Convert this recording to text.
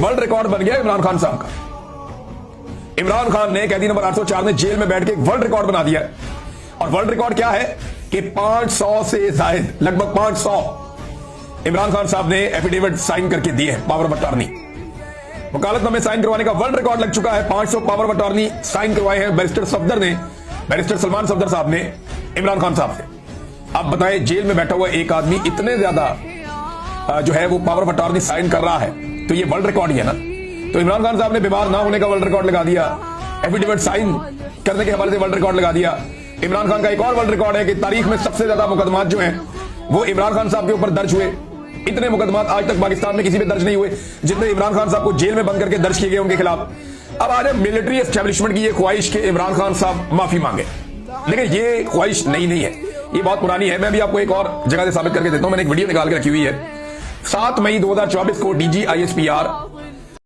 World record बन गया इमरान खान साहब का। इमरान खान ने कैदी नंबर 804 में जेल में बैठ के एक वर्ल्ड रिकॉर्ड बना दिया। और वर्ल्ड रिकॉर्ड क्या है कि 500 से जायद, लगभग 500 इमरान खान साहब ने एफिडेविट साइन करके दिए हैं, पावर ऑफ अटॉर्नी। वकालतनामे साइन करवाने का वर्ल्ड रिकॉर्ड लग चुका है। 500 पावर ऑफ अटॉर्नी साइन करवाए हैं बैरिस्टर सफदर ने, बैरिस्टर सलमान सफदर साहब ने इमरान खान साहब से। अब बताएं, जेल में बैठा हुआ एक आदमी इतने ज्यादा जो है वो पावर ऑफ अटॉर्नी साइन कर रहा है, तो ये वर्ल्ड रिकॉर्ड ही है ना। तो इमरान खान साहब ने बीमार ना होने का वर्ल्ड रिकॉर्ड लगा दिया, एफिडेविट साइन करने के हवाले से वर्ल्ड रिकॉर्ड लगा दिया। इमरान खान का एक और वर्ल्ड रिकॉर्ड है कि तारीख में सबसे ज्यादा मुकदमात जो हैं वो इमरान खान साहब के ऊपर दर्ज हुए। इतने मुकदमात आज तक पाकिस्तान में किसी पे दर्ज नहीं हुए जितने इमरान खान साहब को जेल में बंद करके दर्ज किए गए उनके खिलाफ। अब आज मिलिट्री एस्टेब्लिशमेंट की ये ख्वाहिश के इमरान खान साहब माफी मांगे, लेकिन ये ख्वाहिश नहीं है, ये बहुत पुरानी है। मैं भी आपको एक और जगह से साबित करके देता हूं। मैंने एक वीडियो निकाल के रखी हुई है। 7 मई 2024 को DG ISPR